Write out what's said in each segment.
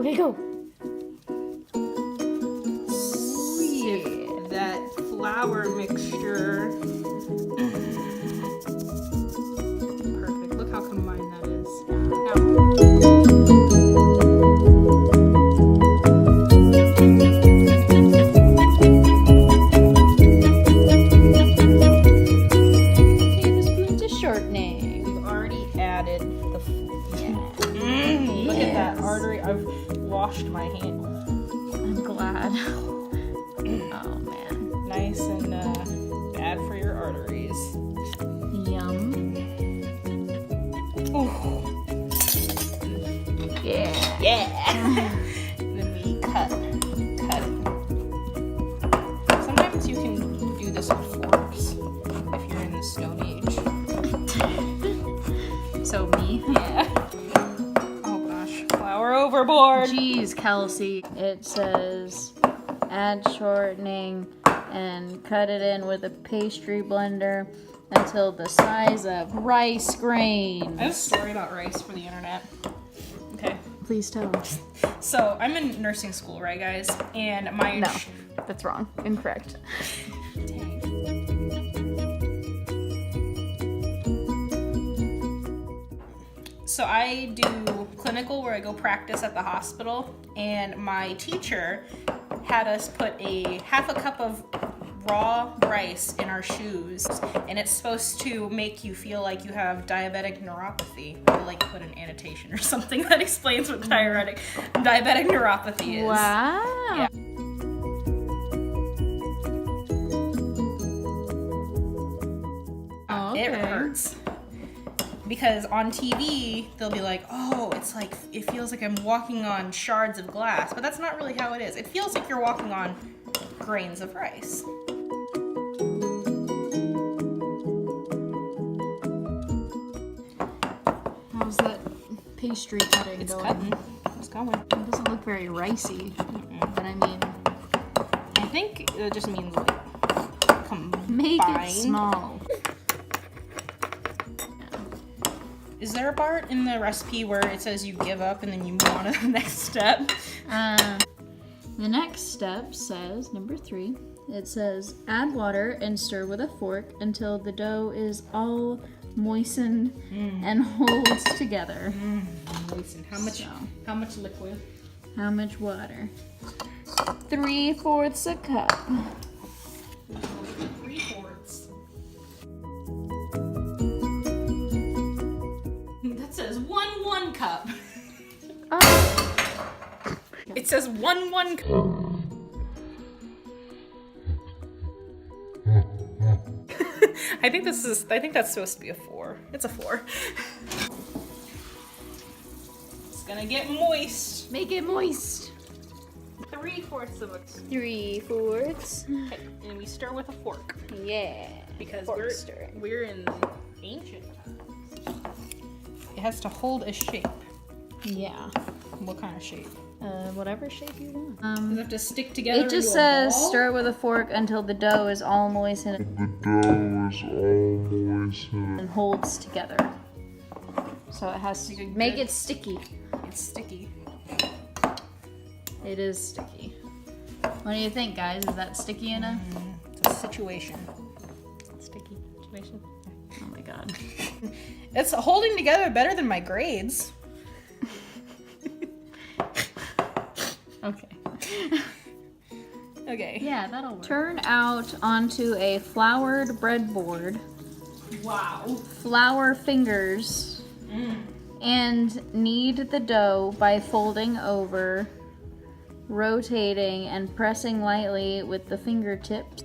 Okay, go. Sift that flour mixture. Perfect. Look how combined that is. Tablespoons of shortening. We've already added the Look at that artery. I've washed my hand. I'm glad. Oh man. Nice and bad for your arteries. Yum. Ooh. Yeah. Yeah. Then we cut it. Sometimes you can do this with forks if you're in the Stone Age. So me. Yeah. Oh gosh, flour overboard. Jeez, Kelsey. It says add shortening and cut it in with a pastry blender until the size of rice grains. I have a story about rice for the internet. Okay. Please tell. So I'm in nursing school, right, guys? And my No, that's wrong. Incorrect. Dang. So I do clinical where I go practice at the hospital, and my teacher had us put a half a cup of raw rice in our shoes, and it's supposed to make you feel like you have diabetic neuropathy. I'll like put an annotation or something that explains what diabetic neuropathy is. Wow. Yeah. Oh, It okay. hurts. Because on TV, they'll be like, oh, it's like, it feels like I'm walking on shards of glass. But that's not really how it is. It feels like you're walking on grains of rice. How's that pastry cutting It's going? cutting. It's going. It doesn't look very ricey, but I mean, I think it just means like combined. make it small. Is there a part in the recipe where it says you give up and then you move on to the next step? The next step says, number 3, it says add water and stir with a fork until the dough is all moistened and holds together. Moistened. How much liquid? How much water? 3/4 a cup. 3/4. That says 1 cup. Oh. It says 1 cup. I think that's supposed to be a 4. It's a 4. It's gonna get moist. Make it moist. 3/4 of a 3/4. Okay, and we stir with a fork Yeah. because Fork stirring. we're in ancient times. It has to hold a shape. Yeah. What kind of shape? Whatever shape you want. Does it have to stick together? It just into a says ball? stir with a fork until the dough is all moistened and holds together. So it has to make it sticky. It's sticky. It is sticky. What do you think, guys? Is that sticky enough? It's a situation. Sticky situation. Oh my god. It's holding together better than my grades. Okay. Okay. Yeah, that'll work. Turn out onto a floured breadboard. Wow. Flour fingers and knead the dough by folding over, rotating and pressing lightly with the fingertips.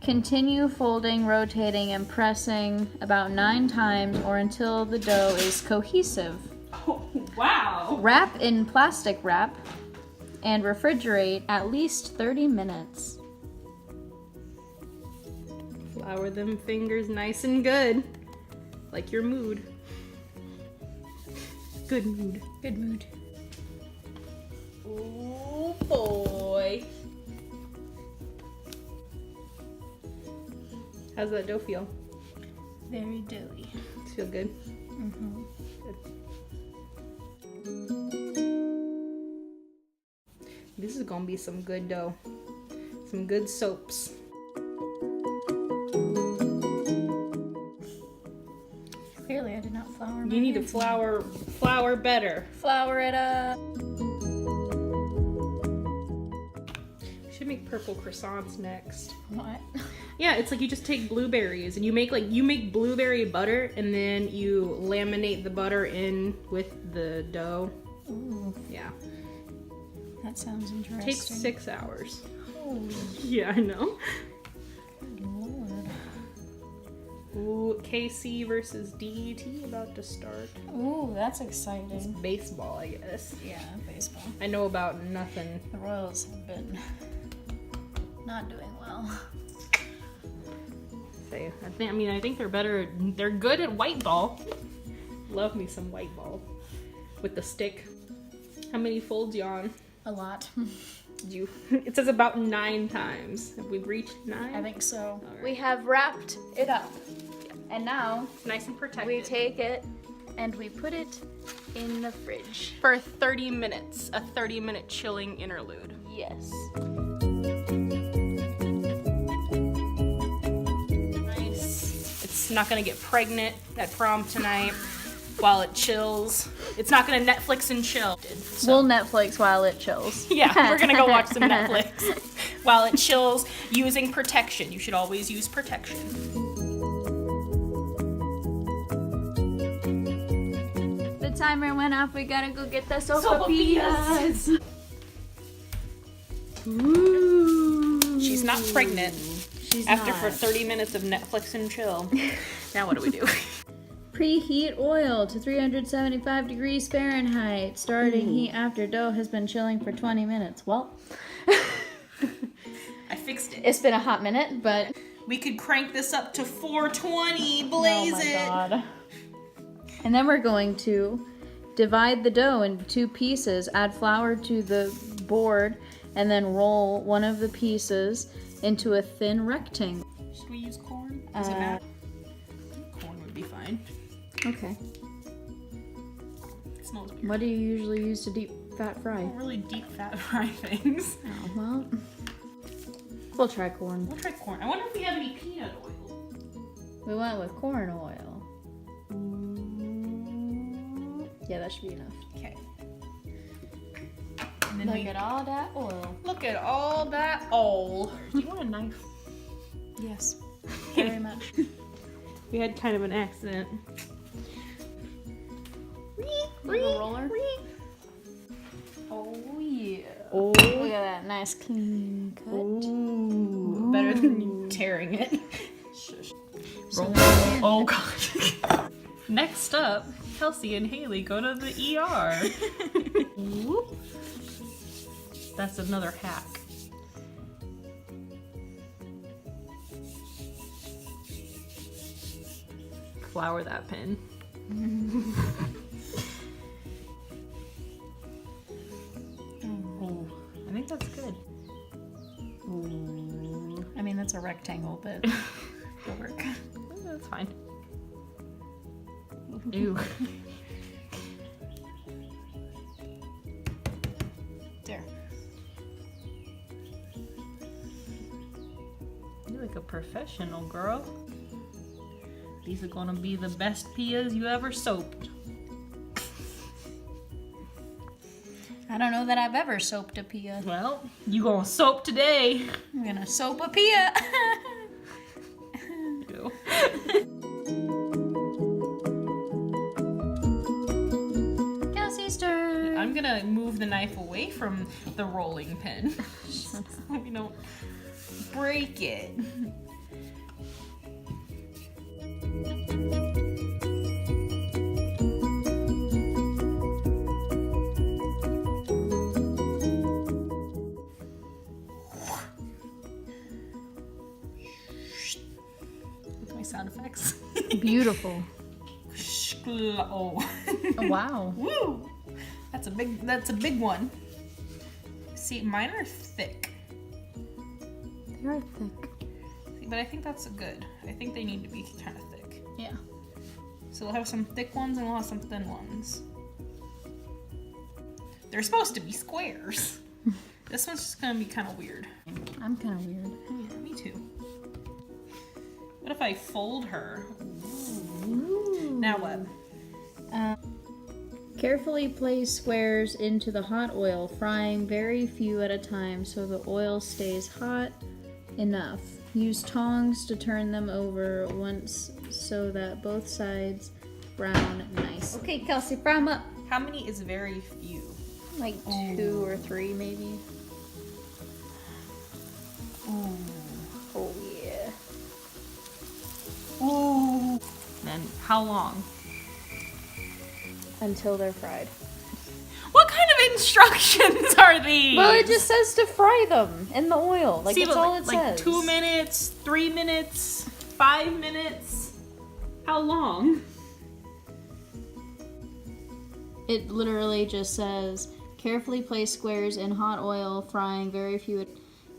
Continue folding, rotating, and pressing about 9 times or until the dough is cohesive. Oh, wow. Wrap in plastic wrap and refrigerate at least 30 minutes. Flour them fingers nice and good. Like your mood. Good mood. Good mood. Oh boy. How's that dough feel? Very doughy. Does it feel good? Mm-hmm. Good. This is gonna be some good dough. Some good soaps. Clearly I did not flour my You need to hands. flour better. Flour it up. Should make purple croissants next. What? Yeah, it's like you just take blueberries and you make blueberry butter and then you laminate the butter in with the dough. Ooh, Yeah. that sounds interesting. Takes 6 hours. Holy Yeah, I know. Lord. Ooh, KC versus DET about to start. Ooh, that's It's exciting. baseball, I guess. Yeah, baseball. I know about nothing. The Royals have been not doing well. I think they're better. They're good at white ball. Love me some white ball with the stick. How many folds you on? A lot. It says about 9 times. Have we reached 9? I think so. All right. We have wrapped it up. And now It's nice and protected. we take it and we put it in the fridge. for 30 minutes, a 30-minute chilling interlude. Yes. Nice. It's not gonna get pregnant at prom tonight while it chills. It's not gonna Netflix and chill. So, We'll Netflix while it chills. yeah, we're gonna go watch some Netflix while it chills using protection. You should always use protection. The timer went off. We gotta go get the Sopapillas. Ooh. She's not pregnant She's after not. for 30 minutes of Netflix and chill. Now what do we do? Preheat oil to 375 degrees Fahrenheit. Starting heat after dough has been chilling for 20 minutes. Well, I fixed it. it's been a hot minute, but We could crank this up to 420. Blaze oh my it. God. And then we're going to divide the dough into 2 pieces, add flour to the board, and then roll one of the pieces into a thin rectangle. Should we use corn? Does it matter? Corn would be fine. Okay. It smells weird. What do you usually use to deep fat I fry? don't really deep fat fry things. Oh, well, we'll try corn. We'll try corn. I wonder if we have any peanut oil. We went with corn oil. Yeah, that should be enough. Okay. And then Look at all that oil. look at all that oil. Do you want a knife? Yes, very much. We had kind of an accident. Little roller. Oh yeah. Oh. Look at that nice clean cut. Ooh. Better than you tearing it. Shush. Oh god. Next up, Kelsey and Haley go to the ER. Whoop. That's another hack. Flour that pin. Oh, I think that's good. I mean, that's a rectangle, but it'll work. That's fine. Ew. There. You're like a professional, girl. These are gonna be the best pillas you ever soaped. I don't know that I've ever soaped a pilla. Well, you gonna soap today. I'm gonna soap a pilla. Ew. Kelsey's turn. I'm gonna move the knife away from the rolling pin so we don't break it. That's my sound effects. Beautiful. Oh. Oh, wow. Woo! That's a big one. See, mine are thick. They are thick. See, but I think that's good. I think they need to be kind of thick. Yeah. So we'll have some thick ones and we'll have some thin ones. They're supposed to be squares. This one's just gonna be kind of weird. I'm kind of weird. Yeah, me too. What if I fold her? Ooh. Now what? Carefully place squares into the hot oil, frying very few at a time so the oil stays hot enough. Use tongs to turn them over once so that both sides brown nice. Okay, Kelsey, fry them up. How many is very few? Like 2 or 3 maybe. Ooh. Oh yeah. Ooh. Then how long? Until they're fried. What kind of instructions are these? Well, it just says to fry them in the oil. Like, that's all it says. 2 minutes, 3 minutes, 5 minutes. How long? It literally just says, carefully place squares in hot oil, frying very few.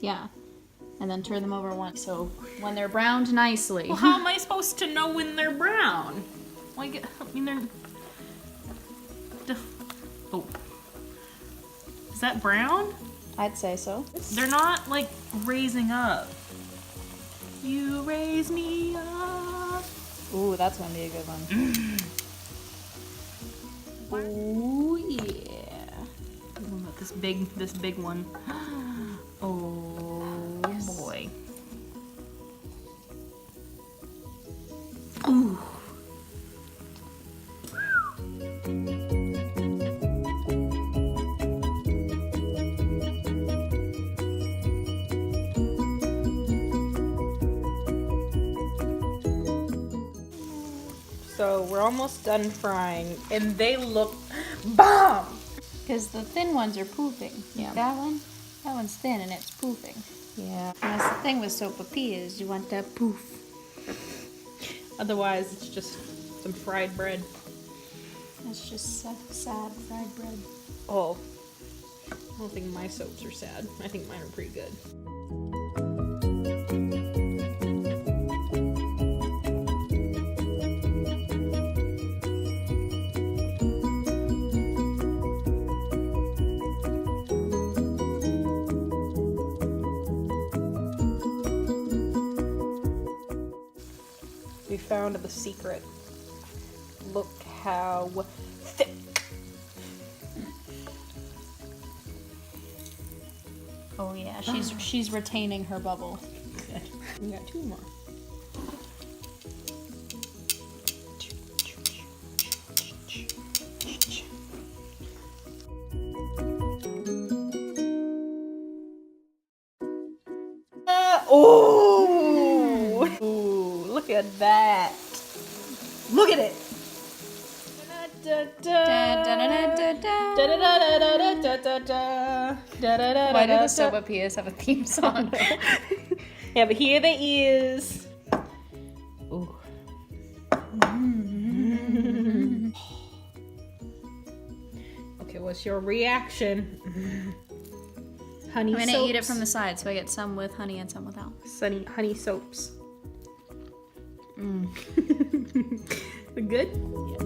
Yeah. And then turn them over once. So when they're browned nicely. Well, how am I supposed to know when they're brown? Like, I mean, they're... Oh. Is that brown? I'd say so. They're not, like, raising up. You raise me up. Ooh, that's gonna be a good one. Ooh, yeah. This big one. Oh, yes. Boy. Ooh. So we're almost done frying, and they look bomb. Because the thin ones are poofing. Yeah. That one's thin and it's poofing. Yeah. And that's the thing with sopapillas, you want that poof. Otherwise, it's just some fried bread. It's just sad fried bread. Oh, I don't think my soaps are sad. I think mine are pretty good. We found the secret. Look how thick. Oh yeah, she's retaining her bubble. Good. We got 2 more. Oh! Ooh, look at that. Look at it. Why do the Sopapillas have a theme song? Yeah, but here they is. Ooh. Okay, what's your reaction? Honey I'm gonna soaps. eat it from the side, so I get some with honey and some without. Honey soaps. Good? Yeah.